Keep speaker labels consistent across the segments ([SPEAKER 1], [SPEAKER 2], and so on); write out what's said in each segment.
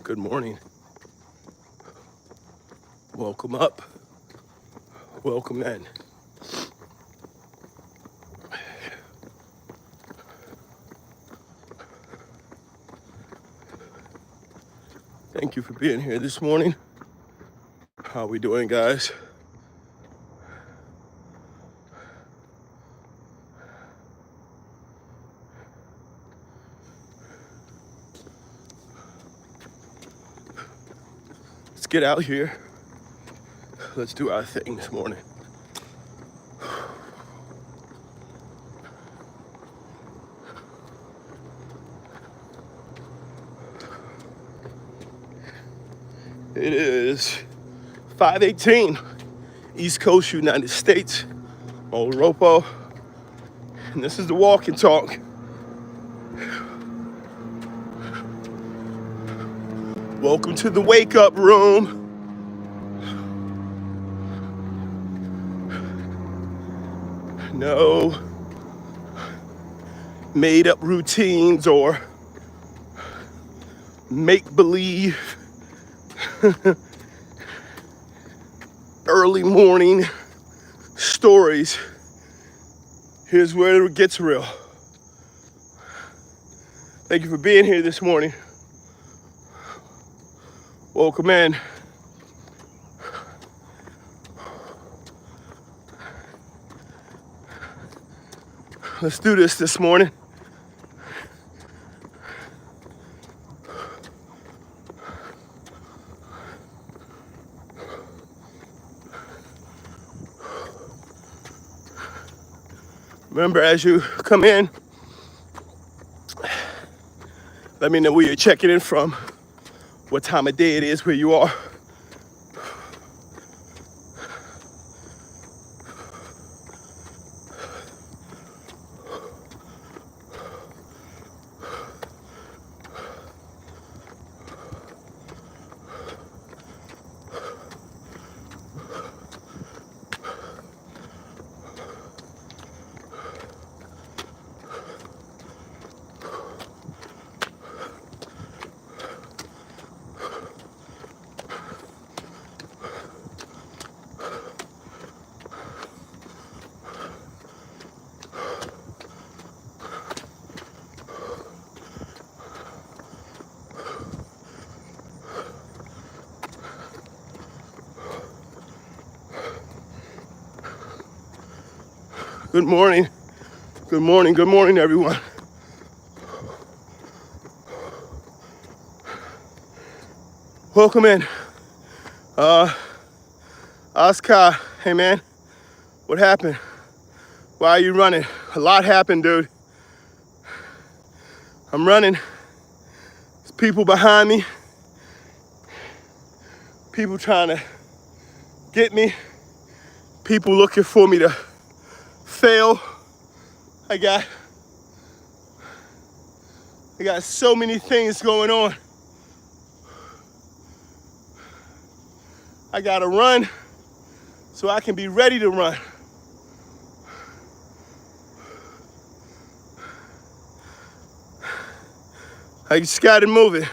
[SPEAKER 1] Good morning. Welcome up. Welcome in. Thank you for being here this morning. How we doing, guys? Let's get out here. Let's do our thing this morning. It is 5:18, East Coast, United States. Old Ropo, and this is the walk and talk. Welcome to the wake up room. No made up routines or make believe early morning stories. Here's where it gets real. Thank you for being here this morning. Welcome in. Let's do this morning. Remember, as you come in, let me know where you're checking in from, what time of day it is where you are. Good morning. Good morning. Good morning, everyone. Welcome in. Oscar, hey man, what happened? Why are you running? A lot happened, dude. I'm running. There's people behind me. People trying to get me. People looking for me to fail. I got so many things going on. I gotta run so I can be ready to run. I just gotta move it.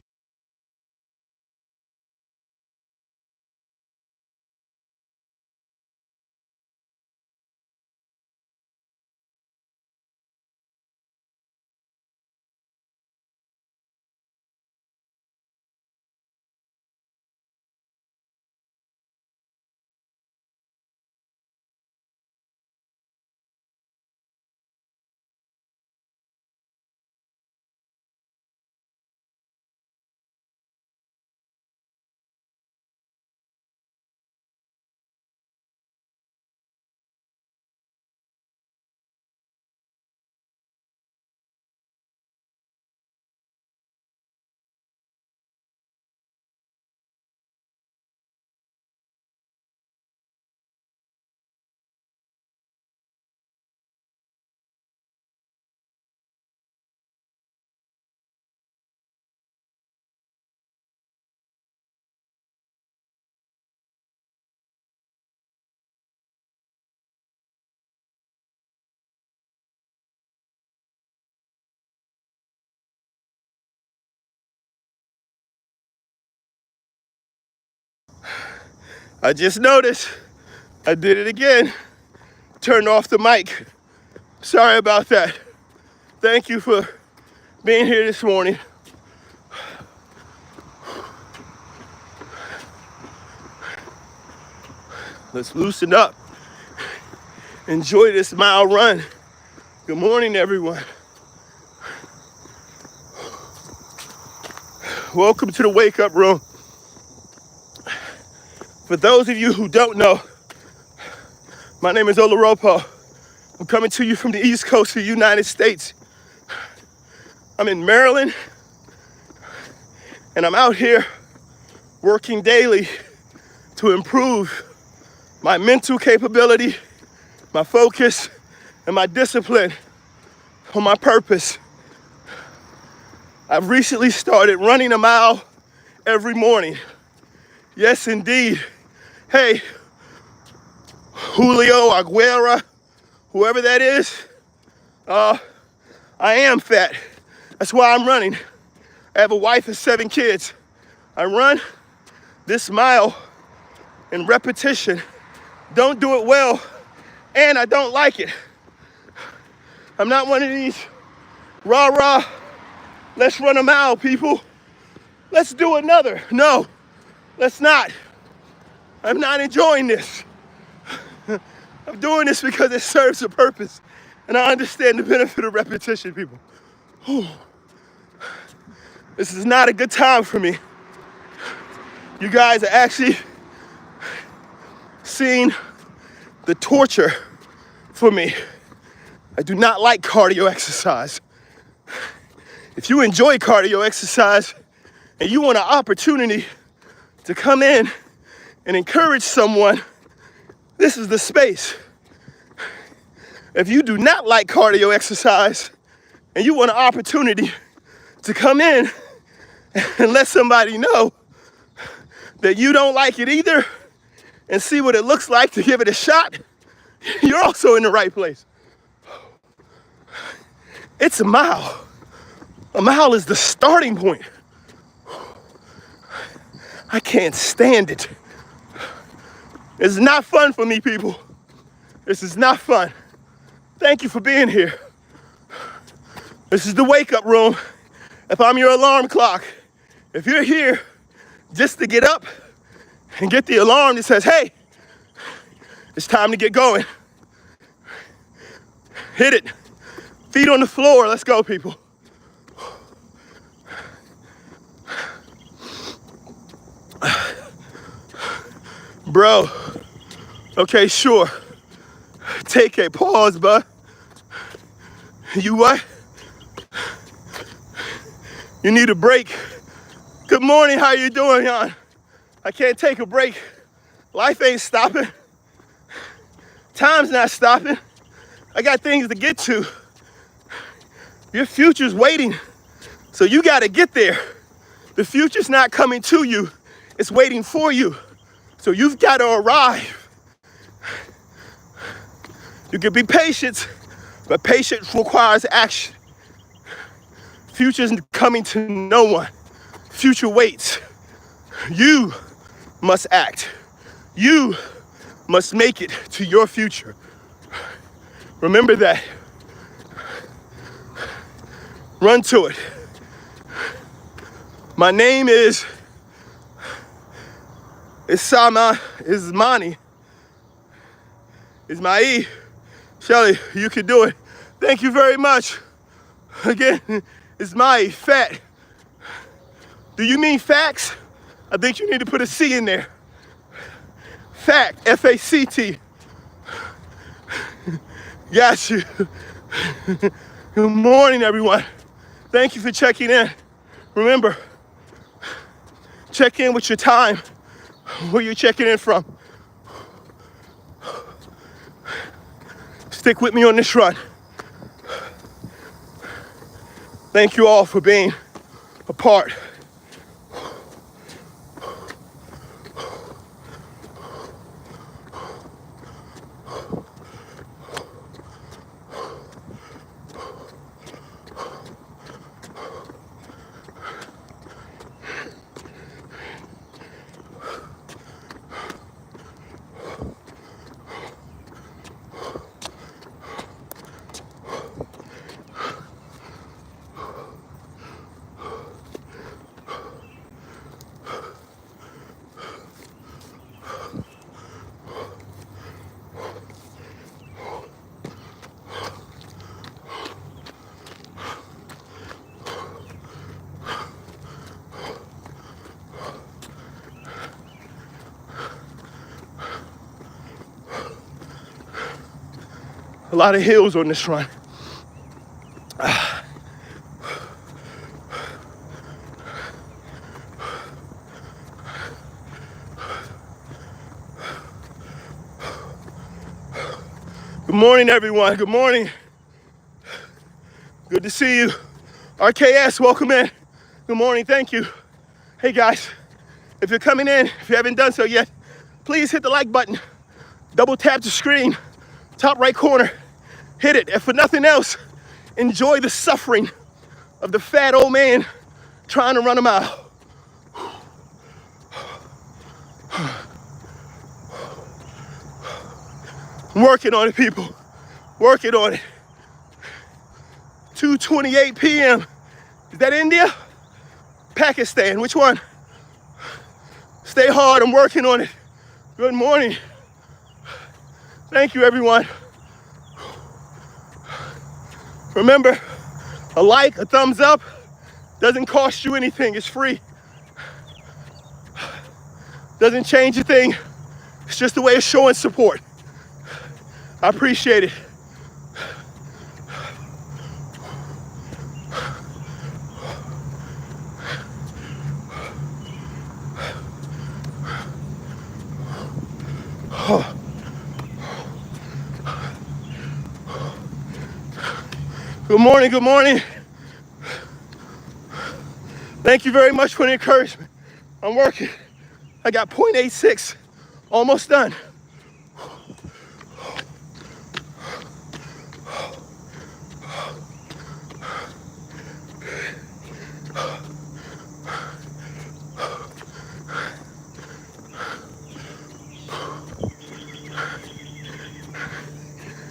[SPEAKER 1] I just noticed I did it again. Turned off the mic. Sorry about that. Thank you for being here this morning. Let's loosen up. Enjoy this mile run. Good morning, everyone. Welcome to the Wake Up Room. For those of you who don't know, my name is Oloropo. I'm coming to you from the East Coast of the United States. I'm in Maryland, and I'm out here working daily to improve my mental capability, my focus, and my discipline on my purpose. I've recently started running a mile every morning. Yes, indeed. Hey, Julio Aguera, whoever that is, I am fat. That's why I'm running. I have a wife and 7 kids. I run this mile in repetition. Don't do it well, and I don't like it. I'm not one of these rah-rah, let's run a mile, people. Let's do another. No, let's not. I'm not enjoying this. I'm doing this because it serves a purpose, and I understand the benefit of repetition, people. Whew. This is not a good time for me. You guys are actually seeing the torture for me. I do not like cardio exercise. If you enjoy cardio exercise and you want an opportunity to come in and encourage someone, this is the space. If you do not like cardio exercise and you want an opportunity to come in and let somebody know that you don't like it either and see what it looks like to give it a shot, you're also in the right place. It's a mile. A mile is the starting point. I can't stand it. It's not fun for me, people. This is not fun. Thank you for being here. This is the Wake Up Room. If I'm your alarm clock, if you're here just to get up and get the alarm that says, hey, it's time to get going. Hit it. Feet on the floor. Let's go, people. Bro. Okay, sure. Take a pause, bud. You what? You need a break. Good morning, how you doing, Jan? I can't take a break. Life ain't stopping. Time's not stopping. I got things to get to. Your future's waiting, so you gotta get there. The future's not coming to you, it's waiting for you. So you've gotta arrive. You can be patient, but patience requires action. Future's coming to no one. Future waits. You must act. You must make it to your future. Remember that. Run to it. My name is Ismani. Ismail. Shelly, you can do it. Thank you very much. Again, Ismail, fat. Do you mean facts? I think you need to put a C in there. Fact, F-A-C-T. Got you. Good morning, everyone. Thank you for checking in. Remember, check in with your time, where you're checking in from. Stick with me on this run. Thank you all for being a part. A lot of hills on this run. Good morning, everyone. Good morning. Good to see you. RKS, welcome in. Good morning, thank you. Hey guys, if you're coming in, if you haven't done so yet, please hit the like button. Double tap the screen, top right corner. Hit it, and for nothing else, enjoy the suffering of the fat old man trying to run a mile. I'm working on it, people. Working on it. 2:28 p.m. Is that India? Pakistan, which one? Stay hard, I'm working on it. Good morning. Thank you, everyone. Remember, a like, a thumbs up, doesn't cost you anything, it's free. Doesn't change a thing, it's just a way of showing support. I appreciate it. Good morning, good morning. Thank you very much for the encouragement. I'm working. I got 0.86, almost done.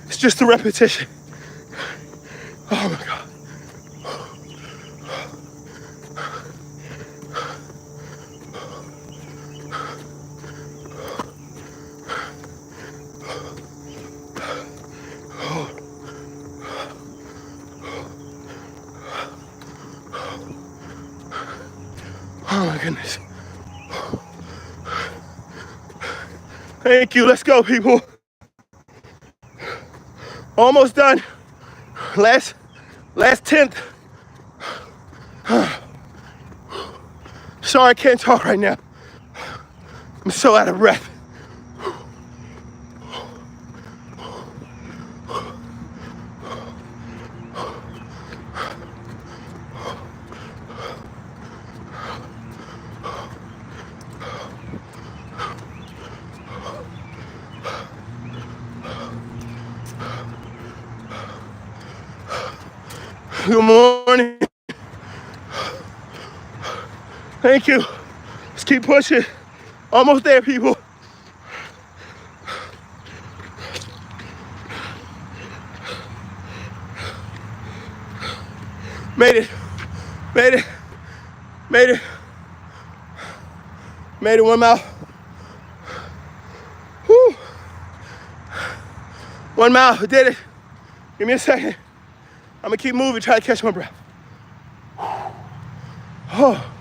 [SPEAKER 1] It's just a repetition. Oh my God. Oh my goodness. Thank you. Let's go, people. Almost done. Last tenth. Sorry, I can't talk right now. I'm so out of breath. Good morning. Thank you. Let's keep pushing. Almost there, people. Made it. Made it. Made it. Made it 1 mile. Whew. 1 mile. I did it. Give me a second. I'm gonna keep moving, try to catch my breath. Oh.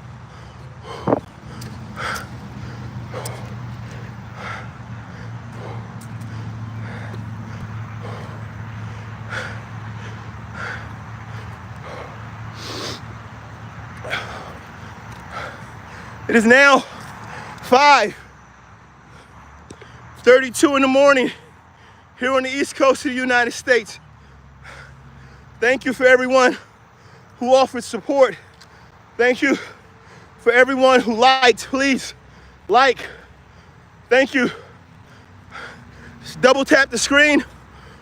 [SPEAKER 1] It is now 5:32 in the morning here on the East Coast of the United States. Thank you for everyone who offered support. Thank you for everyone who liked. Please like. Thank you. Just double tap the screen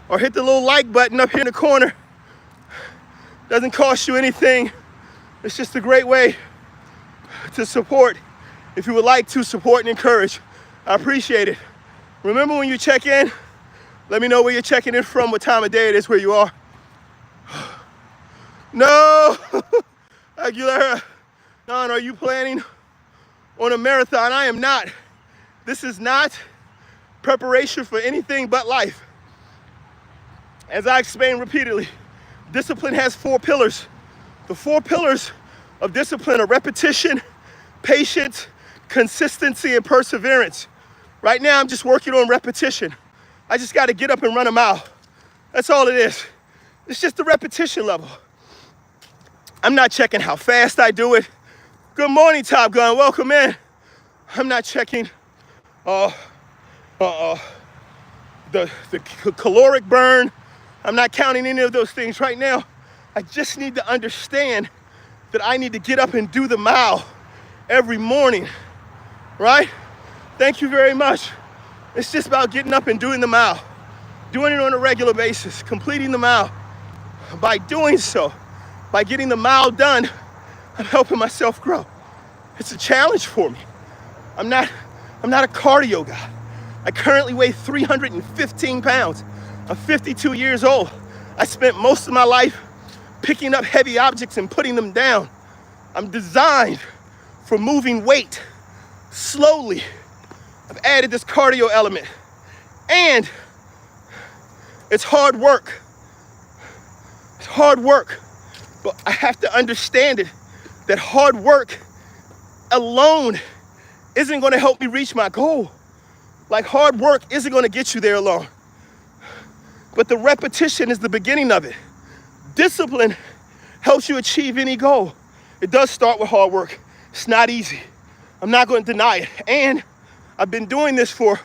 [SPEAKER 1] or hit the little like button up here in the corner. Doesn't cost you anything. It's just a great way to support. If you would like to support and encourage, I appreciate it. Remember, when you check in, let me know where you're checking in from, what time of day it is where you are. No, Aguilera, Don, are you planning on a marathon? I am not. This is not preparation for anything but life. As I explained repeatedly, discipline has 4 pillars. The 4 pillars of discipline are repetition, patience, consistency, and perseverance. Right now, I'm just working on repetition. I just got to get up and run a mile. That's all it is. It's just the repetition level. I'm not checking how fast I do it. Good morning, Top Gun. Welcome in. I'm not checking the caloric burn. I'm not counting any of those things right now. I just need to understand that I need to get up and do the mile every morning, right? Thank you very much. It's just about getting up and doing the mile, doing it on a regular basis, completing the mile. By doing so, by getting the mile done, I'm helping myself grow. It's a challenge for me. I'm not a cardio guy. I currently weigh 315 pounds. I'm 52 years old. I spent most of my life picking up heavy objects and putting them down. I'm designed for moving weight slowly. I've added this cardio element, and it's hard work. It's hard work, but I have to understand it, that hard work alone isn't going to help me reach my goal. Like, hard work isn't going to get you there alone, but the repetition is the beginning of it. Discipline helps you achieve any goal. It does start with hard work. It's not easy. I'm not going to deny it. And I've been doing this for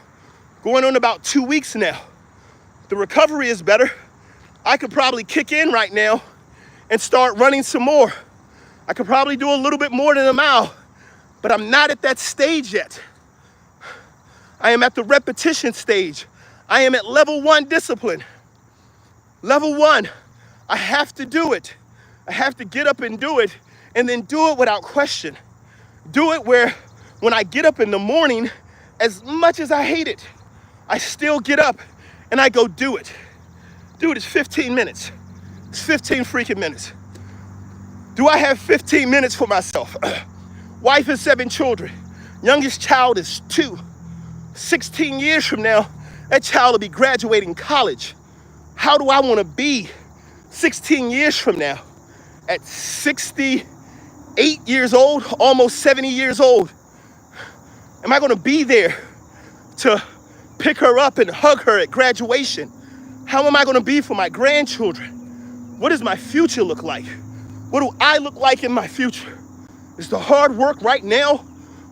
[SPEAKER 1] going on about 2 weeks now. The recovery is better. I could probably kick in right now and start running some more. I could probably do a little bit more than a mile, but I'm not at that stage yet. I am at the repetition stage. I am at level 1 discipline. Level 1, I have to do it. I have to get up and do it, and then do it without question. Do it where when I get up in the morning, as much as I hate it, I still get up and I go do it. Dude, it's 15 minutes. It's 15 freaking minutes. Do I have 15 minutes for myself? Wife has 7 children. Youngest child is 2. 16 years from now, that child will be graduating college. How do I want to be 16 years from now? At 68 years old, almost 70 years old, am I going to be there to pick her up and hug her at graduation? How am I going to be for my grandchildren? What does my future look like? What do I look like in my future? Is the hard work right now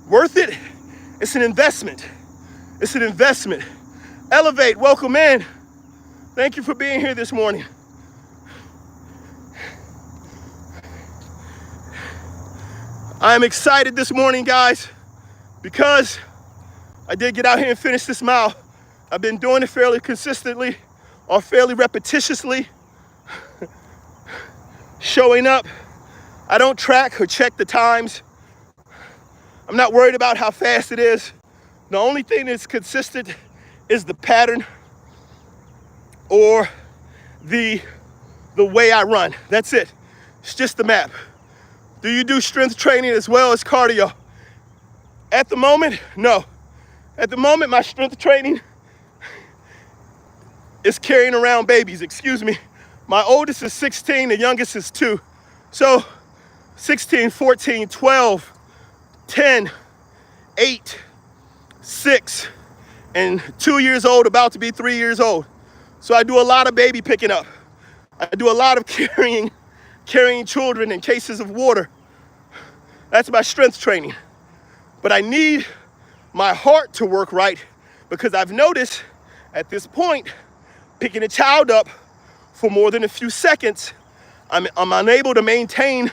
[SPEAKER 1] worth it? It's an investment. It's an investment. Elevate, welcome in. Thank you for being here this morning. I'm excited this morning, guys, because I did get out here and finish this mile. I've been doing it fairly consistently or fairly repetitiously. Showing up. I don't track or check the times. I'm not worried about how fast it is. The only thing that's consistent is the pattern or the way I run. That's it. It's just the map. Do you do strength training as well as cardio? At the moment, no. At the moment, my strength training is carrying around babies, excuse me. My oldest is 16, the youngest is 2. So 16, 14, 12, 10, 8, 6, and 2 years old, about to be 3 years old. So I do a lot of baby picking up. I do a lot of carrying children in cases of water. That's my strength training. But I need my heart to work right, because I've noticed at this point, picking a child up for more than a few seconds, I'm unable to maintain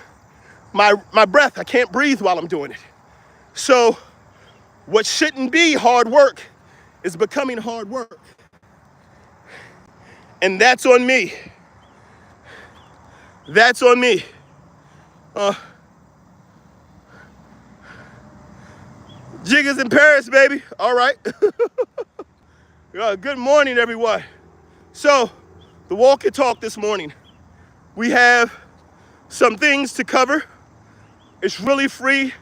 [SPEAKER 1] my breath. I can't breathe while I'm doing it. So what shouldn't be hard work is becoming hard work. And that's on me. That's on me. Jiggers in Paris, baby. All right. Good morning, everyone. So, the walk and talk this morning. We have some things to cover. It's really free.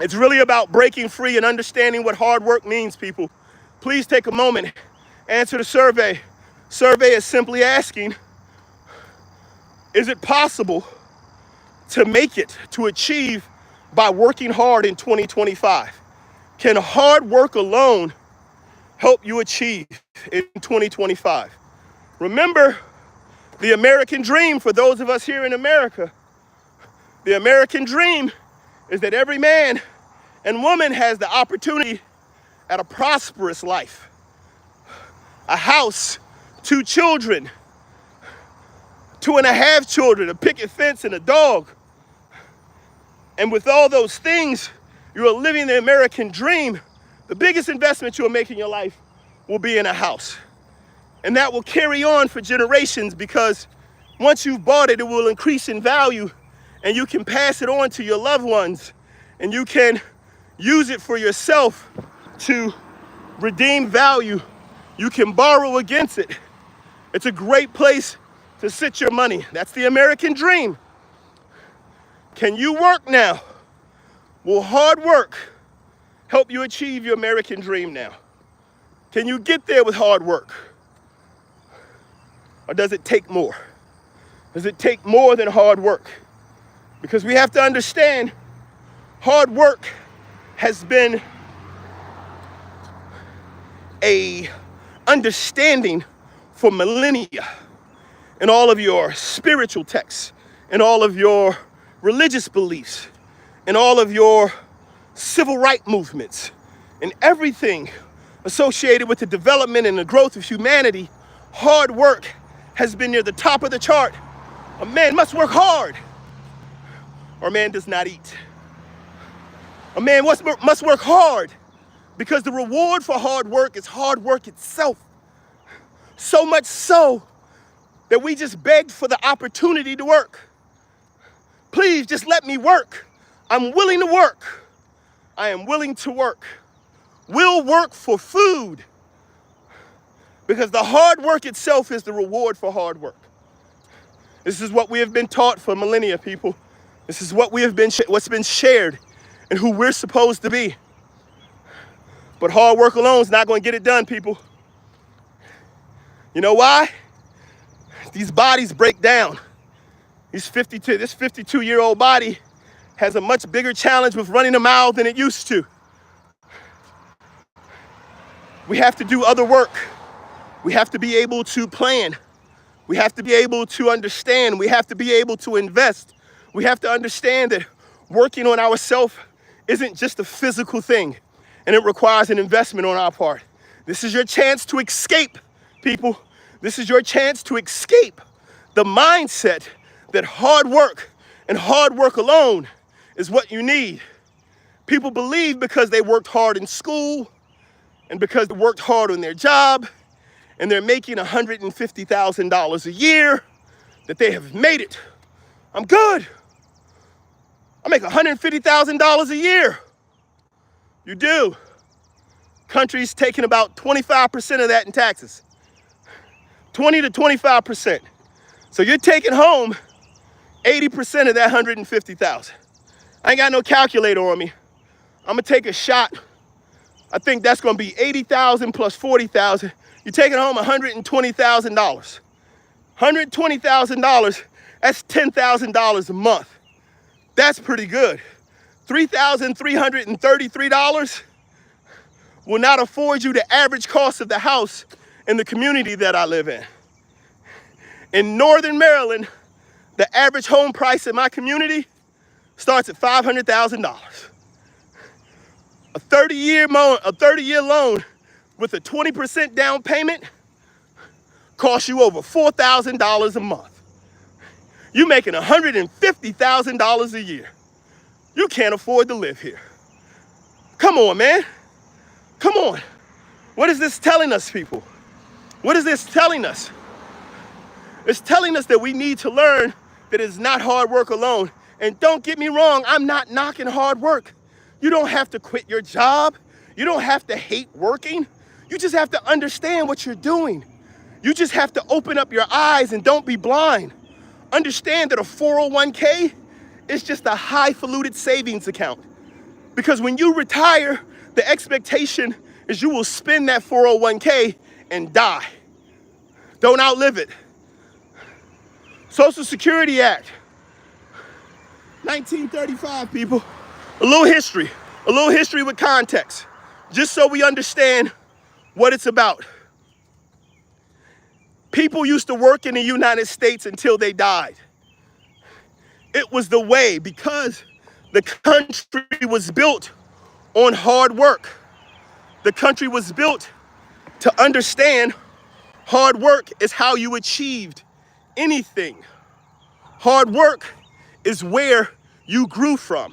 [SPEAKER 1] It's really about breaking free and understanding what hard work means, people. Please take a moment, answer the survey. Survey is simply asking, is it possible to make it, to achieve by working hard in 2025? Can hard work alone help you achieve in 2025? Remember the American dream for those of us here in America. The American dream is that every man and woman has the opportunity at a prosperous life. A house, 2 children, 2.5 children, a picket fence, and a dog. And with all those things, you are living the American dream. The biggest investment you'll make in your life will be in a house. And that will carry on for generations, because once you've bought it, it will increase in value, and you can pass it on to your loved ones, and you can use it for yourself to redeem value. You can borrow against it. It's a great place to sit your money. That's the American dream. Can you work now? Will hard work help you achieve your American dream now? Can you get there with hard work? Or does it take more? Does it take more than hard work? Because we have to understand, hard work has been a understanding for millennia in all of your spiritual texts, in all of your religious beliefs, in all of your civil rights movements, and everything associated with the development and the growth of humanity. Hard work has been near the top of the chart. A man must work hard, or a man does not eat. A man must work hard, because the reward for hard work is hard work itself. So much so that we just begged for the opportunity to work. Please just let me work. I'm willing to work. I am willing to work. We'll work for food, because the hard work itself is the reward for hard work. This is what we have been taught for millennia, people. This is what we have been, what's been shared, and who we're supposed to be. But hard work alone is not going to get it done, people. You know why? These bodies break down. This 52-year-old body has a much bigger challenge with running a mile than it used to. We have to do other work. We have to be able to plan. We have to be able to understand. We have to be able to invest. We have to understand that working on ourselves isn't just a physical thing, and it requires an investment on our part. This is your chance to escape, people. This is your chance to escape the mindset that hard work and hard work alone is what you need. People believe because they worked hard in school and because they worked hard on their job and they're making $150,000 a year that they have made it. I'm good. I make $150,000 a year. You do. Country's taking about 25% of that in taxes. 20 to 25%. So you're taking home 80% of that 150,000. I ain't got no calculator on me. I'm gonna take a shot. I think that's gonna be 80,000 plus 40,000. You're taking home $120,000. $120,000, that's $10,000 a month. That's pretty good. $3,333 will not afford you the average cost of the house in the community that I live in. In Northern Maryland, the average home price in my community starts at $500,000. A 30-year loan with a 20% down payment costs you over $4,000 a month. You're making $150,000 a year. You can't afford to live here. Come on, man. Come on. What is this telling us, people? What is this telling us? It's telling us that we need to learn that it's not hard work alone. And don't get me wrong, I'm not knocking hard work. You don't have to quit your job. You don't have to hate working. You just have to understand what you're doing. You just have to open up your eyes and don't be blind. Understand that a 401k is just a highfalutin savings account. Because when you retire, the expectation is you will spend that 401k and die. Don't outlive it. Social Security Act, 1935, people. A little history with context, just so we understand what it's about. People used to work in the United States until they died. It was the way, because the country was built on hard work. The country was built to understand hard work is how you achieved anything. Hard work is where you grew from.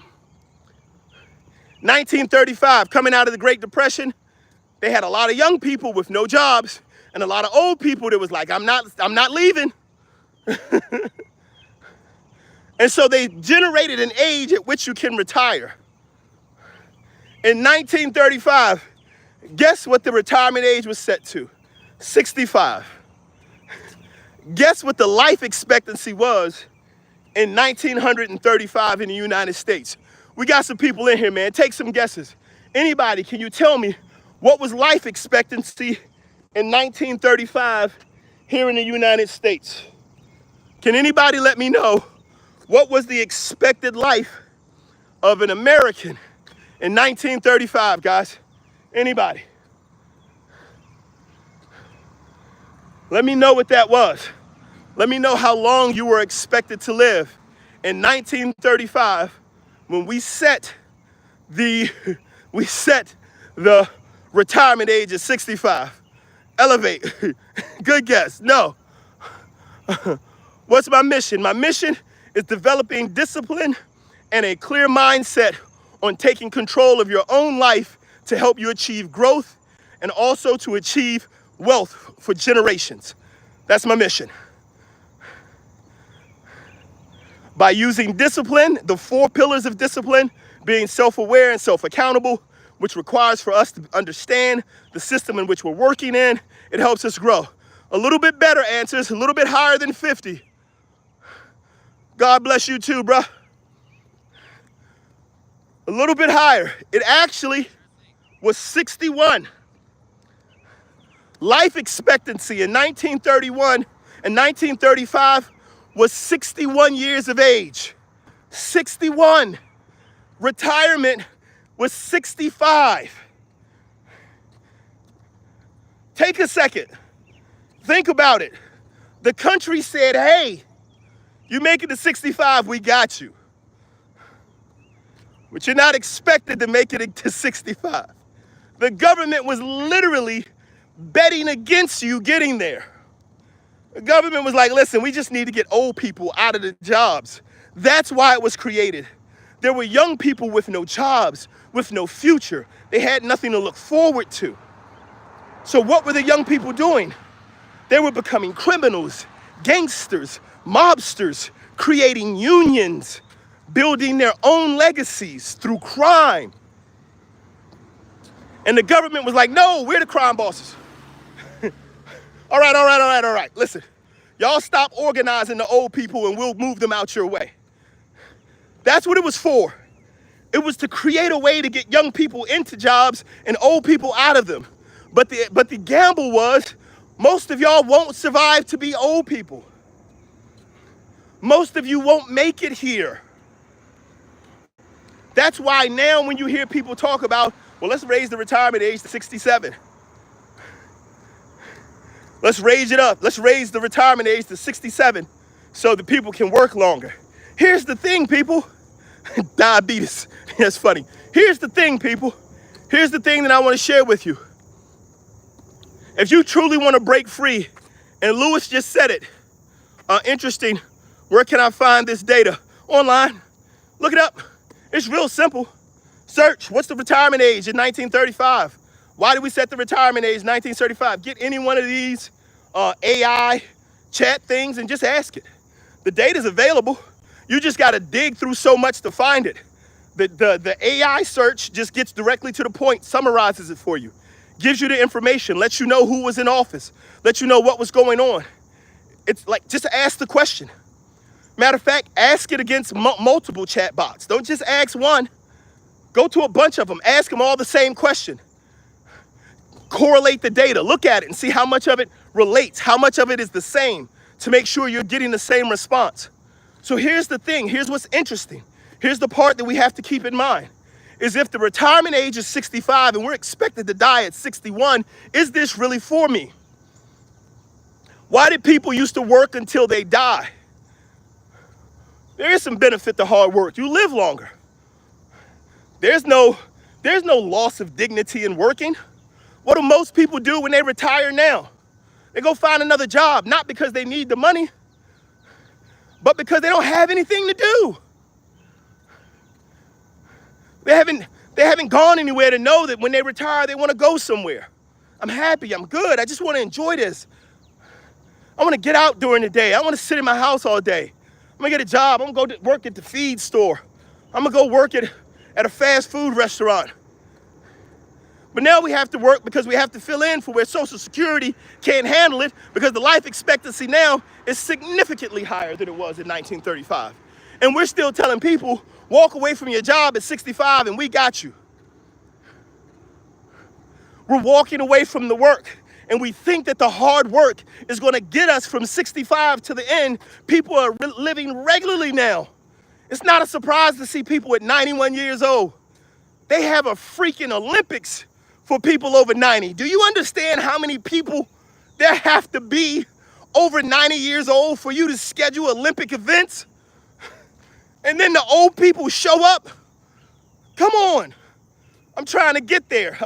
[SPEAKER 1] 1935, coming out of the Great Depression, they had a lot of young people with no jobs and a lot of old people that was like, I'm not leaving. And so they generated an age at which you can retire. In 1935, guess what the retirement age was set to? 65. Guess what the life expectancy was in 1935 in the United States? We got some people in here, man. Take some guesses. Anybody, can you tell me what was life expectancy in 1935 here in the United States? Can anybody let me know what was the expected life of an American in 1935, guys? Anybody? Let me know what that was. Let me know how long you were expected to live in 1935 when we set the retirement age at 65. Elevate. Good guess. No. What's my mission? My mission is developing discipline and a clear mindset on taking control of your own life to help you achieve growth and also to achieve wealth for generations. That's my mission. By using discipline, the 4 pillars of discipline, being self-aware and self-accountable, which requires for us to understand the system in which we're working in, it helps us grow. A little bit better answers, a little bit higher than 50. God bless you too, bruh. A little bit higher. It actually was 61. Life expectancy in 1931 and 1935 was 61 years of age. 61. Retirement was 65. Take a second. Think about it. The country said, hey, you make it to 65, we got you. But you're not expected to make it to 65. The government was literally betting against you getting there. The government was like, listen, we just need to get old people out of the jobs. That's why it was created. There were young people with no jobs, with no future. They had nothing to look forward to. So what were the young people doing? They were becoming criminals, gangsters, mobsters, creating unions, building their own legacies through crime. And the government was like, no, we're the crime bosses. All right. Listen, y'all stop organizing the old people and we'll move them out your way. That's what it was for. It was to create a way to get young people into jobs and old people out of them. But the gamble was, most of y'all won't survive to be old people. Most of you won't make it here. That's why now when you hear people talk about, well, let's raise the retirement age to 67. Let's raise it up. Let's raise the retirement age to 67 so that people can work longer. Here's the thing, people. Diabetes. That's funny. Here's the thing, people. Here's the thing that I want to share with you. If you truly want to break free, and Lewis just said it, interesting, where can I find this data? Online. Look it up. It's real simple. Search, what's the retirement age in 1935? Why did we set the retirement age 1935? Get any one of these AI chat things and just ask it. The data's available. You just got to dig through so much to find it. The AI search just gets directly to the point, summarizes it for you, gives you the information, lets you know who was in office, lets you know what was going on. It's like, just ask the question. Matter of fact, ask it against multiple chat bots. Don't just ask one. Go to a bunch of them. Ask them all the same question. Correlate the data. Look at it and see how much of it relates, how much of it is the same, to make sure you're getting the same response. So here's the thing. Here's what's interesting. Here's the part that we have to keep in mind. Is if the retirement age is 65 and we're expected to die at 61, is this really for me? Why did people used to work until they die? There is some benefit to hard work. You live longer. There's no loss of dignity in working. What do most people do when they retire now? They go find another job, not because they need the money, but because they don't have anything to do. They haven't gone anywhere to know that when they retire, they want to go somewhere. I'm happy, I'm good, I just want to enjoy this. I want to get out during the day. I want to sit in my house all day. I'm going to get a job. I'm going to go work at the feed store. I'm going to go work at a fast food restaurant. But now we have to work because we have to fill in for where Social Security can't handle it, because the life expectancy now is significantly higher than it was in 1935. And we're still telling people, walk away from your job at 65 and we got you. We're walking away from the work, and we think that the hard work is going to get us from 65 to the end. People are living regularly now. It's not a surprise to see people at 91 years old. They have a freaking Olympics for people over 90. Do you understand how many people there have to be over 90 years old for you to schedule Olympic events? And then the old people show up? Come on. I'm trying to get there.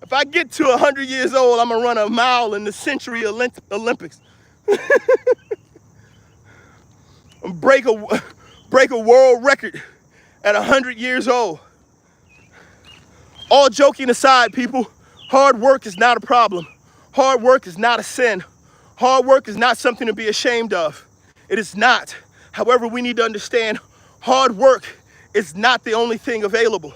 [SPEAKER 1] If I get to 100 years old, I'm going to run a mile in the Century Olympics. break a world record at 100 years old. All joking aside, people, hard work is not a problem. Hard work is not a sin. Hard work is not something to be ashamed of. It is not. However, we need to understand hard work is not the only thing available.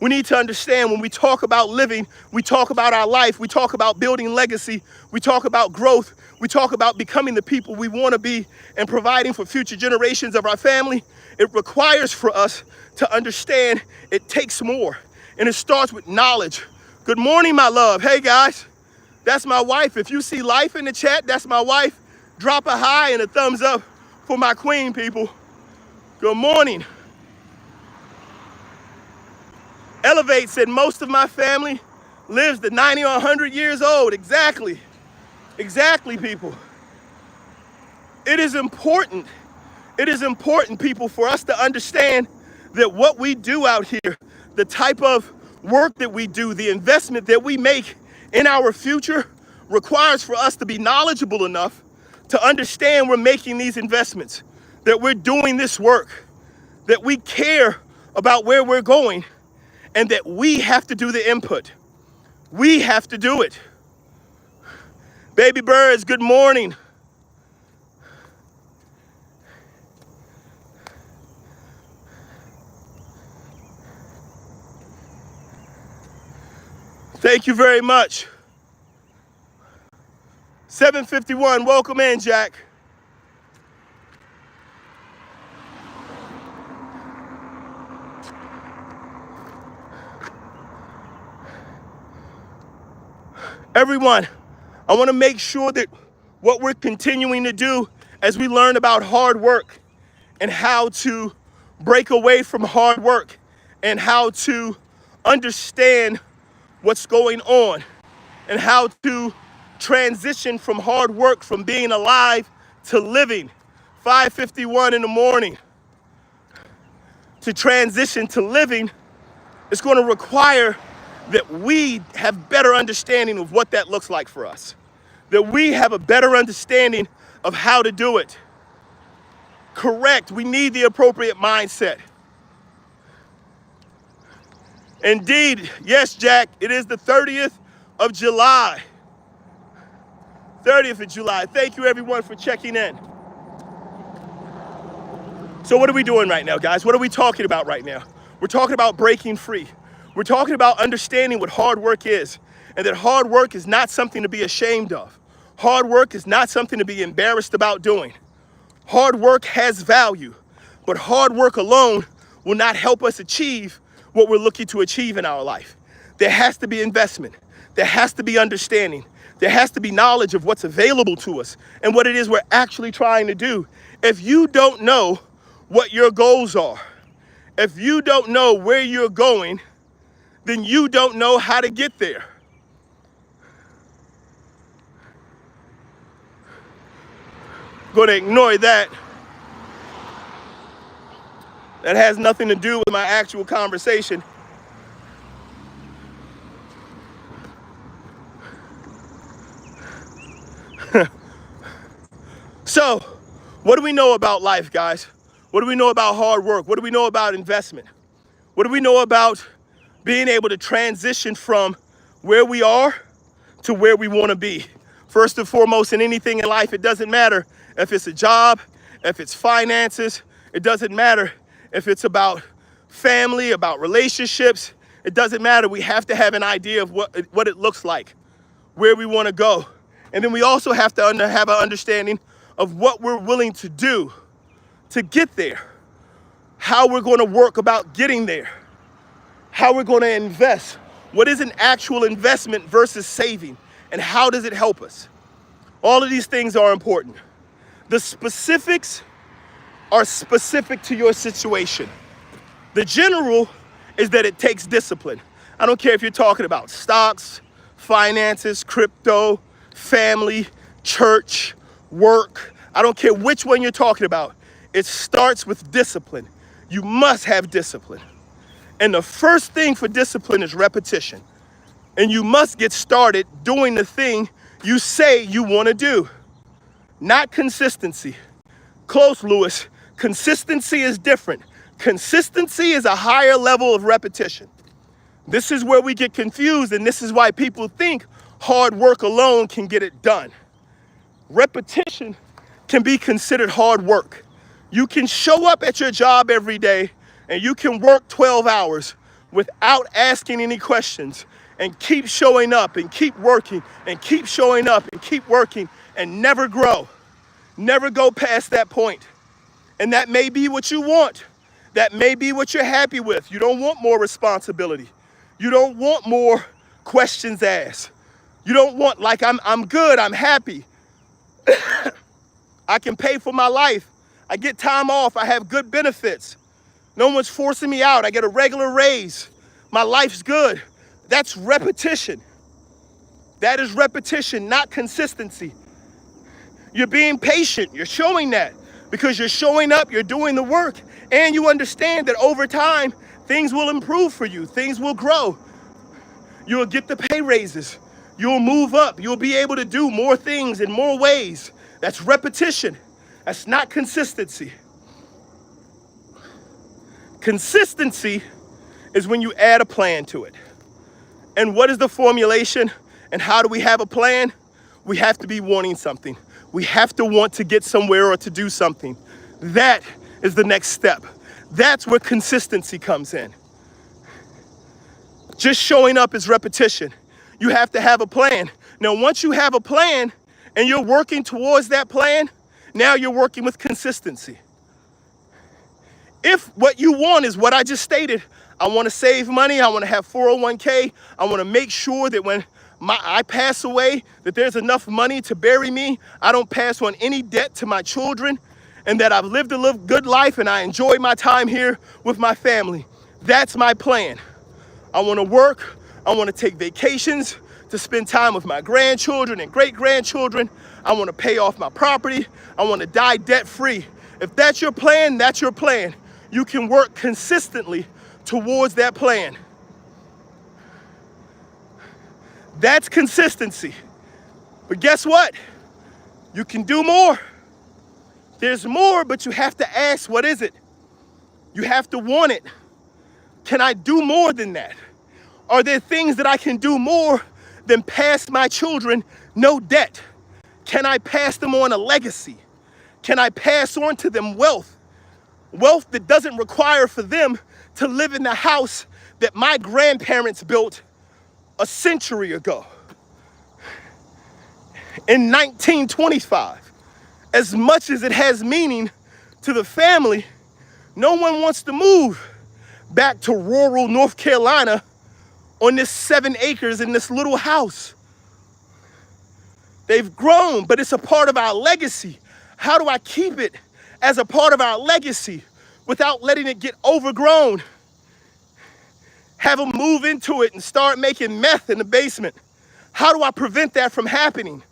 [SPEAKER 1] We need to understand when we talk about living, we talk about our life, we talk about building legacy, we talk about growth, we talk about becoming the people we want to be and providing for future generations of our family. It requires for us to understand it takes more. And it starts with knowledge. Good morning, my love. Hey, guys. That's my wife. If you see life in the chat, that's my wife. Drop a high and a thumbs up for my queen, people. Good morning. Elevate said most of my family lives to 90 or 100 years old. Exactly. Exactly, people. It is important. It is important, people, for us to understand that what we do out here, the type of work that we do, the investment that we make in our future requires for us to be knowledgeable enough to understand we're making these investments, that we're doing this work, that we care about where we're going, and that we have to do the input. We have to do it. Baby birds, good morning. Thank you very much. 751, welcome in, Jack. Everyone, I want to make sure that what we're continuing to do as we learn about hard work and how to break away from hard work and how to understand what's going on and how to transition from hard work, from being alive to living. 5:51 in the morning. To transition to living, it's going to require that we have better understanding of what that looks like for us. That we have a better understanding of how to do it. Correct, we need the appropriate mindset. Indeed, yes, Jack, it is the 30th of July. 30th of July. Thank you, everyone, for checking in. So what are we doing right now, guys? What are we talking about right now? We're talking about breaking free. We're talking about understanding what hard work is, and that hard work is not something to be ashamed of. Hard work is not something to be embarrassed about doing. Hard work has value, but hard work alone will not help us achieve what we're looking to achieve in our life. There has to be investment. There has to be understanding. There has to be knowledge of what's available to us and what it is we're actually trying to do. If you don't know what your goals are, if you don't know where you're going, then you don't know how to get there. Going to ignore that. That has nothing to do with my actual conversation. So, what do we know about life, guys? What do we know about hard work? What do we know about investment? What do we know about being able to transition from where we are to where we want to be? First and foremost, in anything in life, it doesn't matter if it's a job, if it's finances, it doesn't matter if it's about family, about relationships. It doesn't matter. We have to have an idea of what it looks like, where we want to go. And then we also have to have an understanding of what we're willing to do to get there, how we're going to work about getting there, how we're going to invest. What is an actual investment versus saving, and how does it help us? All of these things are important. The specifics are specific to your situation. The general is that it takes discipline. I don't care if you're talking about stocks, finances, crypto, family, church, work. I don't care which one you're talking about. It starts with discipline. You must have discipline. And the first thing for discipline is repetition. And you must get started doing the thing you say you want to do, not consistency. Close, Lewis. Consistency is different. Consistency is a higher level of repetition. This is where we get confused, and this is why people think hard work alone can get it done. Repetition can be considered hard work. You can show up at your job every day and you can work 12 hours without asking any questions and keep showing up and keep working and keep showing up and keep working and never grow. Never go past that point. And that may be what you want. That may be what you're happy with. You don't want more responsibility. You don't want more questions asked. You don't want, like, I'm good, I'm happy. I can pay for my life. I get time off. I have good benefits. No one's forcing me out. I get a regular raise. My life's good. That's repetition. That is repetition, not consistency. You're being patient. You're showing that because you're showing up, you're doing the work, and you understand that over time, things will improve for you. Things will grow. You'll get the pay raises. You'll move up. You'll be able to do more things in more ways. That's repetition. That's not consistency. Consistency is when you add a plan to it. And what is the formulation? And how do we have a plan? We have to be wanting something. We have to want to get somewhere or to do something. That is the next step. That's where consistency comes in. Just showing up is repetition. You have to have a plan. Now, once you have a plan and you're working towards that plan, now you're working with consistency. If what you want is what I just stated, I want to save money, I want to have 401k, I want to make sure that when I pass away, that there's enough money to bury me, I don't pass on any debt to my children, and that I've lived a good life and I enjoy my time here with my family. That's my plan. I want to work, I want to take vacations to spend time with my grandchildren and great-grandchildren. I want to pay off my property. I want to die debt-free. If that's your plan, that's your plan. You can work consistently towards that plan. That's consistency. But guess what? You can do more. There's more, but you have to ask, what is it? You have to want it. Can I do more than that? Are there things that I can do more than pass my children no debt? Can I pass them on a legacy? Can I pass on to them wealth? Wealth that doesn't require for them to live in the house that my grandparents built a century ago. In 1925, as much as it has meaning to the family, no one wants to move back to rural North Carolina on this 7 acres in this little house. They've grown, but it's a part of our legacy. How do I keep it as a part of our legacy without letting it get overgrown? Have them move into it and start making meth in the basement. How do I prevent that from happening?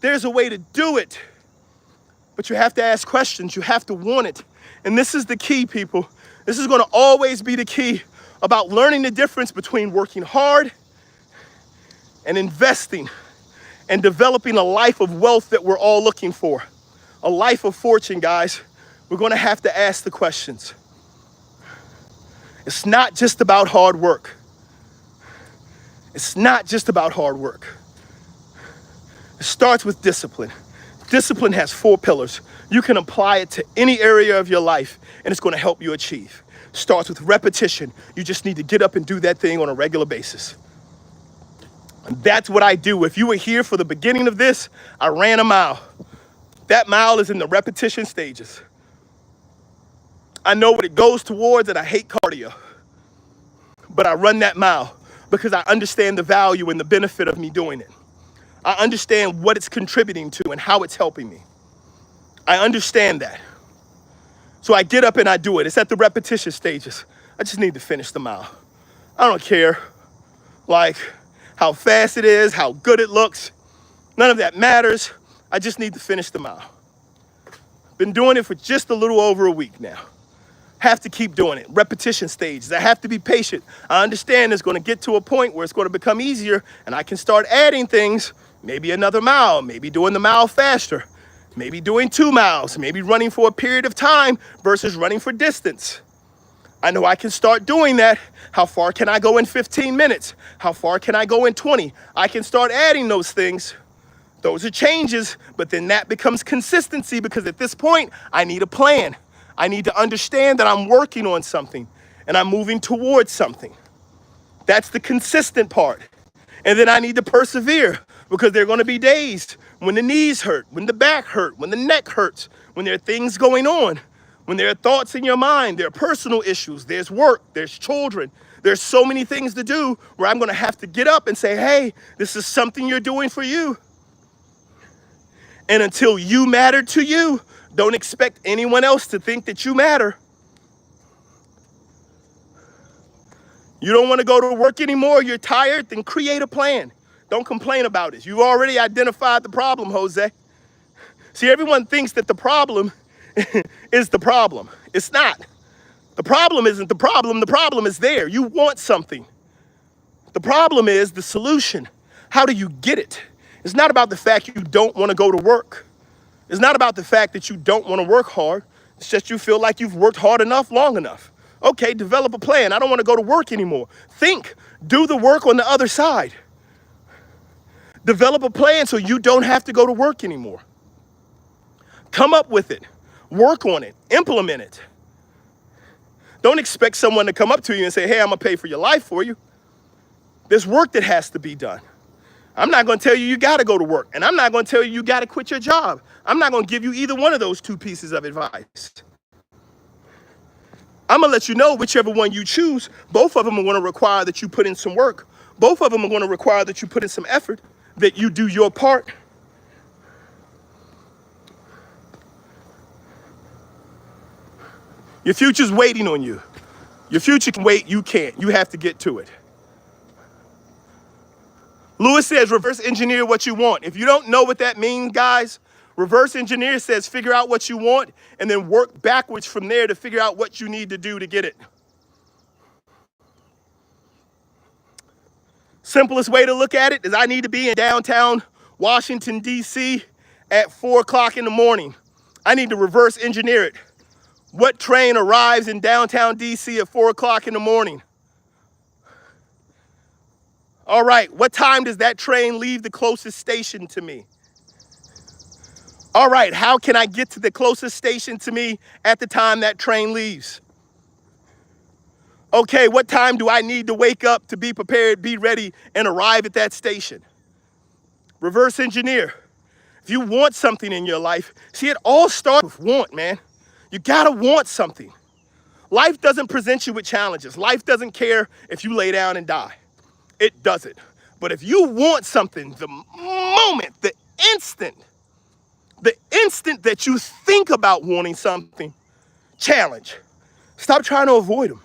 [SPEAKER 1] There's a way to do it. But you have to ask questions. You have to want it. And this is the key, people. This is going to always be the key about learning the difference between working hard and investing and developing a life of wealth that we're all looking for. A life of fortune, guys. We're going to have to ask the questions. It's not just about hard work. It's not just about hard work. It starts with discipline. Discipline has 4 pillars. You can apply it to any area of your life, and it's going to help you achieve. Starts with repetition. You just need to get up and do that thing on a regular basis. And that's what I do. If you were here for the beginning of this, I ran a mile. That mile is in the repetition stages. I know what it goes towards, and I hate cardio. But I run that mile because I understand the value and the benefit of me doing it. I understand what it's contributing to and how it's helping me. I understand that. So I get up and I do it. It's at the repetition stages. I just need to finish the mile. I don't care, like, how fast it is, how good it looks. None of that matters. I just need to finish the mile. Been doing it for just a little over a week now. Have to keep doing it. Repetition stages. I have to be patient. I understand it's going to get to a point where it's going to become easier and I can start adding things. Maybe another mile, maybe doing the mile faster, maybe doing 2 miles, maybe running for a period of time versus running for distance. I know I can start doing that. How far can I go in 15 minutes? How far can I go in 20? I can start adding those things. Those are changes, but then that becomes consistency because at this point, I need a plan. I need to understand that I'm working on something and I'm moving towards something. That's the consistent part. And then I need to persevere because there are going to be days when the knees hurt, when the back hurt, when the neck hurts, when there are things going on, when there are thoughts in your mind, there are personal issues, there's work, there's children. There's so many things to do where I'm going to have to get up and say, hey, this is something you're doing for you. And until you matter to you, don't expect anyone else to think that you matter. You don't want to go to work anymore, you're tired, then create a plan. Don't complain about it. You've already identified the problem, Jose. See, everyone thinks that the problem is the problem. It's not. The problem isn't the problem is there. You want something. The problem is the solution. How do you get it? It's not about the fact you don't want to go to work. It's not about the fact that you don't want to work hard. It's just you feel like you've worked hard enough, long enough. Okay, develop a plan. I don't want to go to work anymore. Think, do the work on the other side. Develop a plan so you don't have to go to work anymore. Come up with it. Work on it. Implement it. Don't expect someone to come up to you and say, hey, I'm going to pay for your life for you. There's work that has to be done. I'm not going to tell you got to go to work, and I'm not going to tell you got to quit your job. I'm not going to give you either one of those 2 pieces of advice. I'm going to let you know whichever one you choose, both of them are going to require that you put in some work. Both of them are going to require that you put in some effort, that you do your part. Your future's waiting on you. Your future can wait, you can't. You have to get to it. Lewis says, reverse engineer what you want. If you don't know what that means, guys, reverse engineer says figure out what you want and then work backwards from there to figure out what you need to do to get it. Simplest way to look at it is I need to be in downtown Washington, D.C. at 4 o'clock in the morning. I need to reverse engineer it. What train arrives in downtown D.C. at 4 o'clock in the morning? All right, what time does that train leave the closest station to me? All right, how can I get to the closest station to me at the time that train leaves? Okay, what time do I need to wake up to be prepared, be ready, and arrive at that station? Reverse engineer. If you want something in your life, see, it all starts with want, man. You gotta want something. Life doesn't present you with challenges. Life doesn't care if you lay down and die. It doesn't. But if you want something, the moment, the instant that you think about wanting something, challenge. Stop trying to avoid them.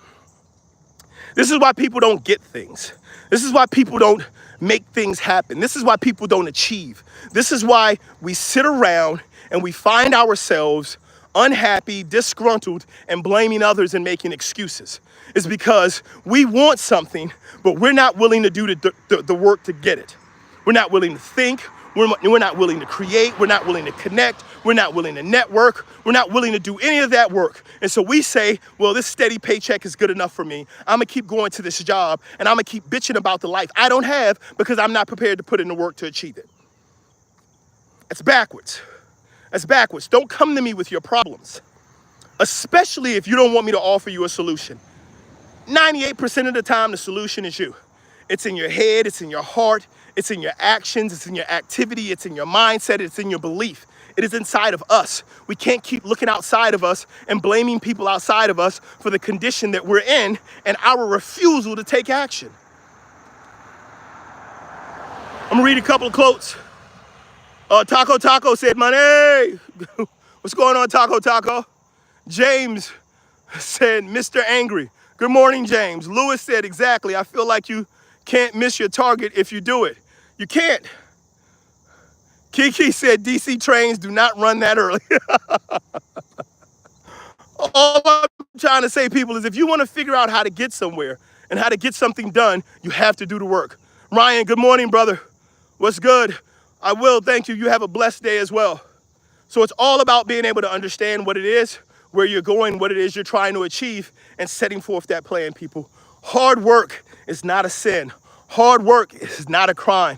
[SPEAKER 1] This is why people don't get things. This is why people don't make things happen. This is why people don't achieve. This is why we sit around and we find ourselves unhappy, disgruntled, and blaming others and making excuses. It's because we want something, but we're not willing to do the work to get it. We're not willing to think. We're not willing to create. We're not willing to connect. We're not willing to network. We're not willing to do any of that work. And so we say, well, this steady paycheck is good enough for me. I'm going to keep going to this job, and I'm going to keep bitching about the life I don't have because I'm not prepared to put in the work to achieve it. That's backwards. That's backwards. Don't come to me with your problems, especially if you don't want me to offer you a solution. 98% of the time, the solution is you. It's in your head, it's in your heart, it's in your actions, it's in your activity, it's in your mindset, it's in your belief. It is inside of us. We can't keep looking outside of us and blaming people outside of us for the condition that we're in and our refusal to take action. I'm gonna read a couple of quotes. Taco said, money. What's going on, Taco? James said, Mr. Angry. Good morning, James. Lewis said, exactly. I feel like you can't miss your target if you do it. You can't. Kiki said, DC trains do not run that early. All I'm trying to say, people, is if you want to figure out how to get somewhere and how to get something done, you have to do the work. Ryan, good morning, brother. What's good? I will, thank you. You have a blessed day as well. So it's all about being able to understand what it is, where you're going, what it is you're trying to achieve, and setting forth that plan, people. Hard work is not a sin. Hard work is not a crime.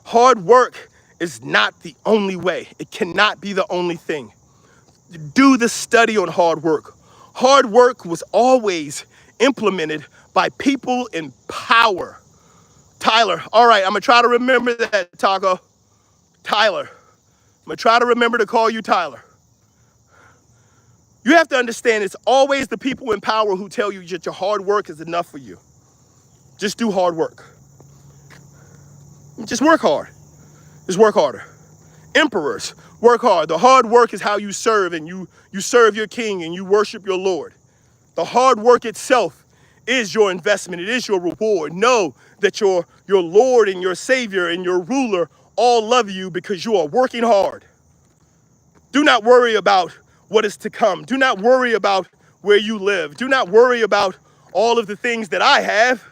[SPEAKER 1] Hard work is not the only way. It cannot be the only thing. Do the study on hard work. Hard work was always implemented by people in power. Tyler, all right, I'm gonna try to remember that, Taco. Tyler, I'm gonna try to remember to call you Tyler. You have to understand it's always the people in power who tell you that your hard work is enough for you. Just do hard work. Just work hard. Just work harder. Emperors work hard. The hard work is how you serve, and you serve your king and you worship your Lord. The hard work itself is your investment. It is your reward. Know that your Lord and your Savior and your ruler all love you because you are working hard. Do not worry about what is to come. Do not worry about where you live. Do not worry about all of the things that I have.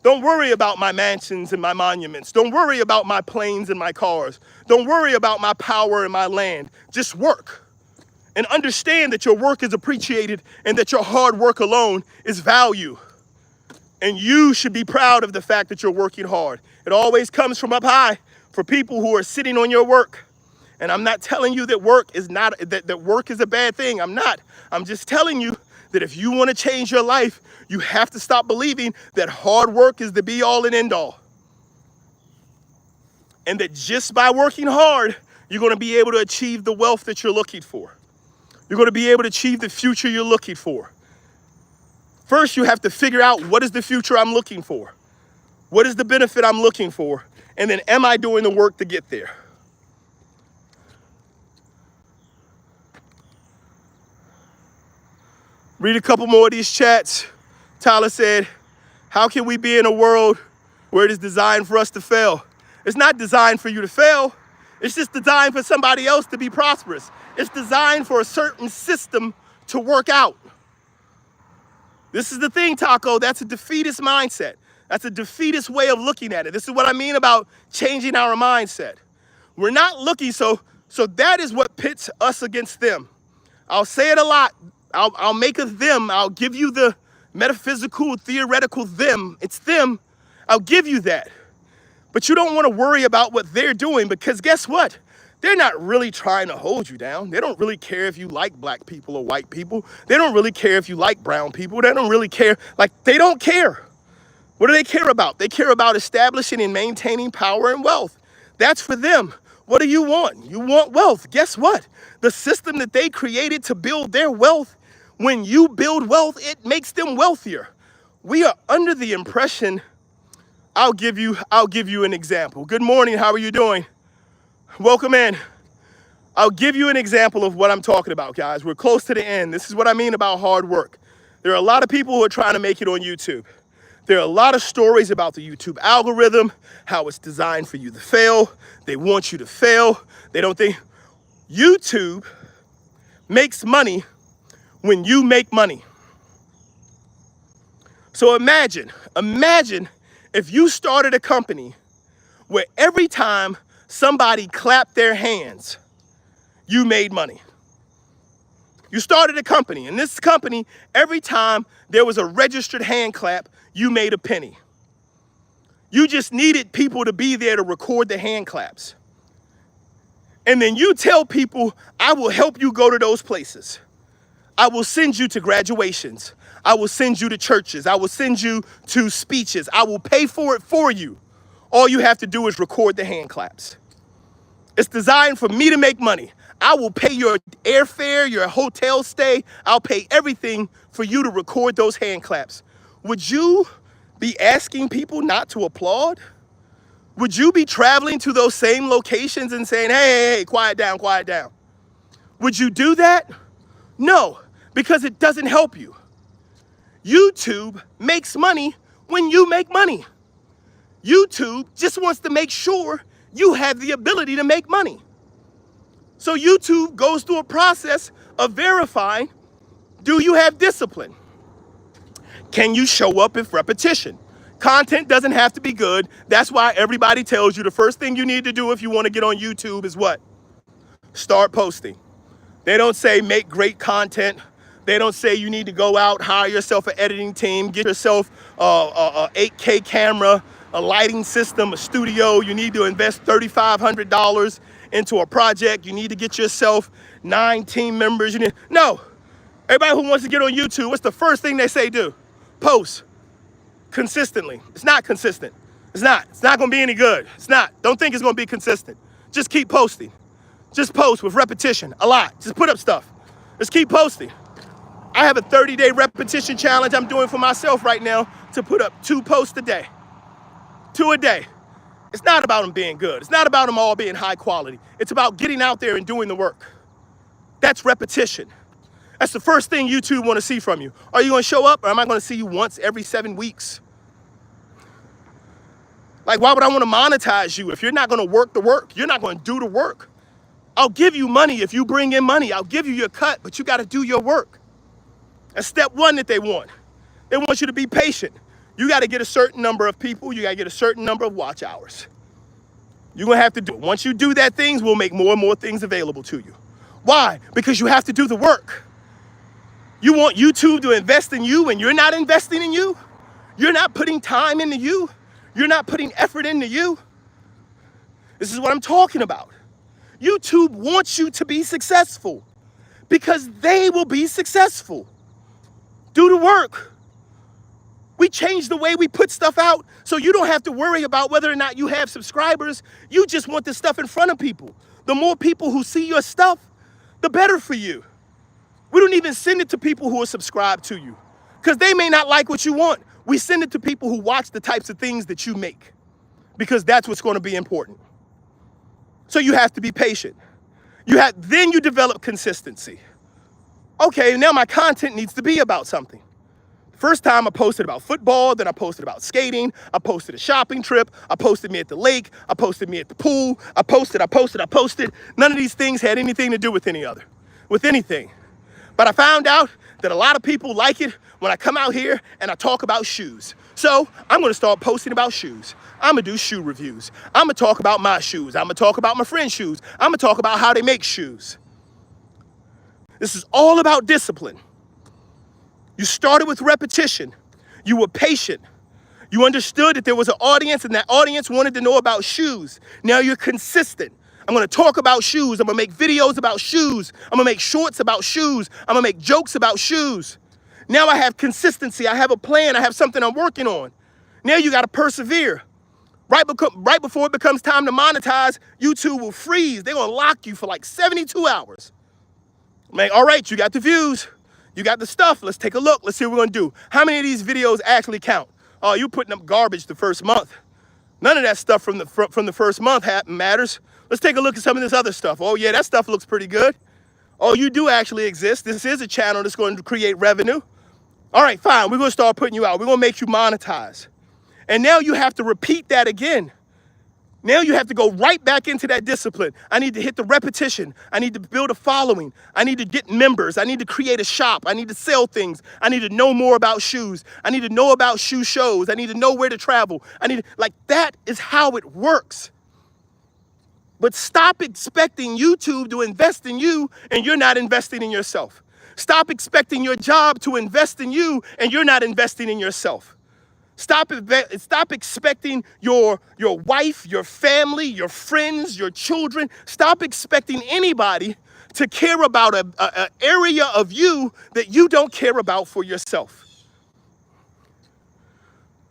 [SPEAKER 1] Don't worry about my mansions and my monuments. Don't worry about my planes and my cars. Don't worry about my power and my land. Just work. And understand that your work is appreciated and that your hard work alone is value. And you should be proud of the fact that you're working hard. It always comes from up high for people who are sitting on your work. And I'm not telling you that work is that work is a bad thing. I'm not. I'm just telling you that if you want to change your life, you have to stop believing that hard work is the be all and end all. And that just by working hard, you're going to be able to achieve the wealth that you're looking for. You're going to be able to achieve the future you're looking for. First, you have to figure out, what is the future I'm looking for? What is the benefit I'm looking for? And then, am I doing the work to get there? Read a couple more of these chats. Tyler said, how can we be in a world where it is designed for us to fail? It's not designed for you to fail. It's just designed for somebody else to be prosperous. It's designed for a certain system to work out. This is the thing, Taco. That's a defeatist mindset. That's a defeatist way of looking at it. This is what I mean about changing our mindset. We're not looking, so that is what pits us against them. I'll say it a lot. I'll make a them. I'll give you the metaphysical, theoretical them. It's them. I'll give you that. But you don't want to worry about what they're doing, because guess what? They're not really trying to hold you down. They don't really care if you like black people or white people. They don't really care if you like brown people. They don't really care. They don't care. What do they care about? They care about establishing and maintaining power and wealth. That's for them. What do you want? You want wealth. Guess what? The system that they created to build their wealth, when you build wealth, it makes them wealthier. We are under the impression, I'll give you an example. Good morning, how are you doing? Welcome in. I'll give you an example of what I'm talking about, guys. We're close to the end. This is what I mean about hard work. There are a lot of people who are trying to make it on YouTube. There are a lot of stories about the YouTube algorithm, how it's designed for you to fail. They want you to fail. They don't think, YouTube makes money when you make money. So imagine if you started a company where every time somebody clapped their hands, you made money. You started a company, and this company, every time there was a registered hand clap, you made a penny. You just needed people to be there to record the hand claps. And then you tell people, I will help you go to those places. I will send you to graduations. I will send you to churches. I will send you to speeches. I will pay for it for you. All you have to do is record the hand claps. It's designed for me to make money. I will pay your airfare, your hotel stay. I'll pay everything for you to record those hand claps. Would you be asking people not to applaud? Would you be traveling to those same locations and saying, hey, quiet down, quiet down? Would you do that? No, because it doesn't help you. YouTube makes money when you make money. YouTube just wants to make sure you have the ability to make money. So YouTube goes through a process of verifying, do you have discipline? Can you show up with repetition? Content doesn't have to be good. That's why everybody tells you the first thing you need to do if you want to get on YouTube is what? Start posting. They don't say make great content. They don't say you need to go out, hire yourself an editing team, get yourself a 8K camera, a lighting system, a studio. You need to invest $3,500 into a project. You need to get yourself 9 team members. No. Everybody who wants to get on YouTube, what's the first thing they say do? Post consistently. It's not consistent. It's not going to be any good. It's not. Don't think it's going to be consistent. Just keep posting. Just post with repetition a lot. Just put up stuff. Just keep posting. I have a 30-day repetition challenge I'm doing for myself right now to put up 2 posts a day. 2 a day. It's not about them being good. It's not about them all being high quality. It's about getting out there and doing the work. That's repetition. That's the first thing YouTube want to see from you. Are you going to show up, or am I going to see you once every 7 weeks? Like, why would I want to monetize you if you're not going to work the work? You're not going to do the work. I'll give you money if you bring in money. I'll give you your cut, but you got to do your work. That's step 1 that they want. They want you to be patient. You got to get a certain number of people. You got to get a certain number of watch hours. You're going to have to do it. Once you do that, things will make more and more things available to you. Why? Because you have to do the work. You want YouTube to invest in you, and you're not investing in you? You're not putting time into you? You're not putting effort into you? This is what I'm talking about. YouTube wants you to be successful because they will be successful. Do the work. We changed the way we put stuff out so you don't have to worry about whether or not you have subscribers. You just want this stuff in front of people. The more people who see your stuff, the better for you. We don't even send it to people who are subscribed to you because they may not like what you want. We send it to people who watch the types of things that you make because that's what's going to be important. So you have to be patient. Then you develop consistency. Okay, now my content needs to be about something. First time I posted about football, then I posted about skating, I posted a shopping trip, I posted me at the lake, I posted me at the pool, I posted. None of these things had anything to do with anything. But I found out that a lot of people like it when I come out here and I talk about shoes. So I'm gonna start posting about shoes. I'm gonna do shoe reviews. I'm gonna talk about my shoes. I'm gonna talk about my friend's shoes. I'm gonna talk about how they make shoes. This is all about discipline. You started with repetition. You were patient. You understood that there was an audience and that audience wanted to know about shoes. Now you're consistent. I'm going to talk about shoes. I'm going to make videos about shoes. I'm going to make shorts about shoes. I'm going to make jokes about shoes. Now I have consistency. I have a plan. I have something I'm working on. Now you got to persevere. Right before it becomes time to monetize, YouTube will freeze. They're going to lock you for like 72 hours. I'm like, all right, you got the views. You got the stuff. Let's take a look. Let's see what we're going to do. How many of these videos actually count? Oh, you're putting up garbage the first month. None of that stuff from the first month matters. Let's take a look at some of this other stuff. Oh, yeah, that stuff looks pretty good. Oh, you do actually exist. This is a channel that's going to create revenue. All right, fine. We're going to start putting you out. We're going to make you monetize. And now you have to repeat that again. Now you have to go right back into that discipline. I need to hit the repetition. I need to build a following. I need to get members. I need to create a shop. I need to sell things. I need to know more about shoes. I need to know about shoe shows. I need to know where to travel. That is how it works. But stop expecting YouTube to invest in you and you're not investing in yourself. Stop expecting your job to invest in you and you're not investing in yourself. Stop expecting your wife, your family, your friends, your children. Stop expecting anybody to care about an area of you that you don't care about for yourself.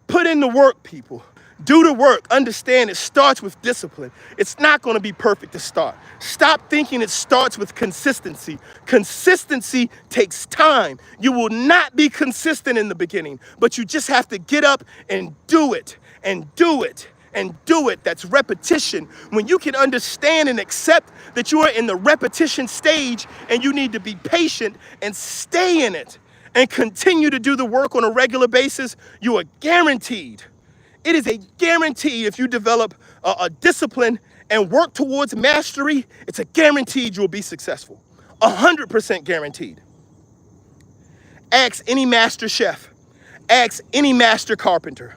[SPEAKER 1] Put in the work, people. Do the work. Understand it starts with discipline. It's not going to be perfect to start. Stop thinking it starts with consistency. Consistency takes time. You will not be consistent in the beginning, but you just have to get up and do it and do it and do it. That's repetition. When you can understand and accept that you are in the repetition stage and you need to be patient and stay in it and continue to do the work on a regular basis, you are guaranteed. It is a guarantee if you develop a discipline and work towards mastery, it's a guaranteed you'll be successful. 100% guaranteed. Ask any master chef. Ask any master carpenter.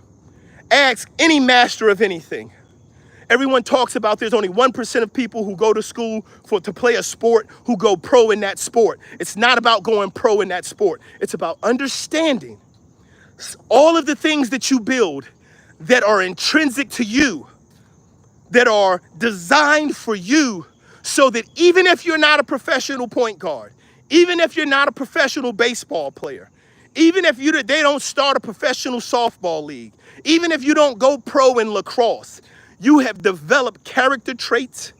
[SPEAKER 1] Ask any master of anything. Everyone talks about there's only 1% of people who go to school to play a sport who go pro in that sport. It's not about going pro in that sport. It's about understanding all of the things that you build that are intrinsic to you, that are designed for you, so that even if you're not a professional point guard, even if you're not a professional baseball player, even if they don't start a professional softball league, even if you don't go pro in lacrosse, you have developed character traits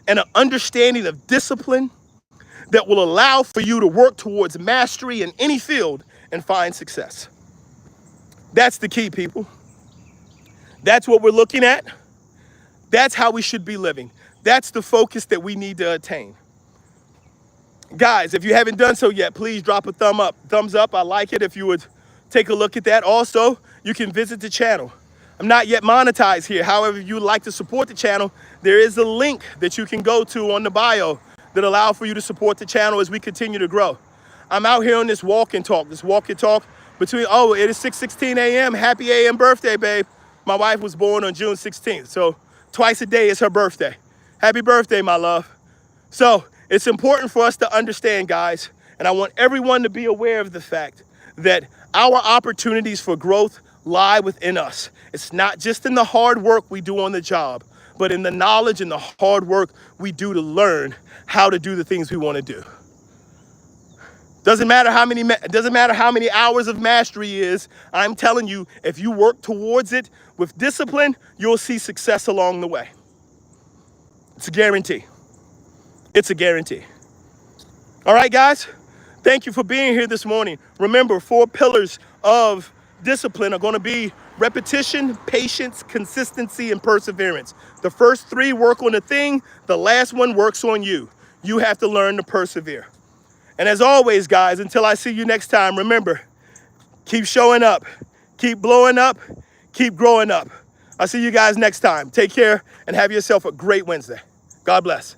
[SPEAKER 1] and an understanding of discipline that will allow for you to work towards mastery in any field and find success. That's the key, people. That's what we're looking at. That's how we should be living. That's the focus that we need to attain. Guys, if you haven't done so yet, please drop a thumbs up. I like it if you would take a look at that. Also, you can visit the channel. I'm not yet monetized here. However, if you would like to support the channel, there is a link that you can go to on the bio that allow for you to support the channel as we continue to grow. I'm out here on this walk and talk between, it is 6:16 a.m. Happy a.m. birthday, babe. My wife was born on June 16th, so twice a day is her birthday. Happy birthday, my love. So it's important for us to understand, guys, and I want everyone to be aware of the fact that our opportunities for growth lie within us. It's not just in the hard work we do on the job, but in the knowledge and the hard work we do to learn how to do the things we want to do. Doesn't matter how many hours of mastery is. I'm telling you, if you work towards it with discipline, you'll see success along the way. It's a guarantee. It's a guarantee. All right, guys, thank you for being here this morning. Remember, 4 pillars of discipline are going to be repetition, patience, consistency, and perseverance. The first 3 work on the thing. The last one works on you. You have to learn to persevere. And as always, guys, until I see you next time, remember, keep showing up, keep blowing up, keep growing up. I'll see you guys next time. Take care and have yourself a great Wednesday. God bless.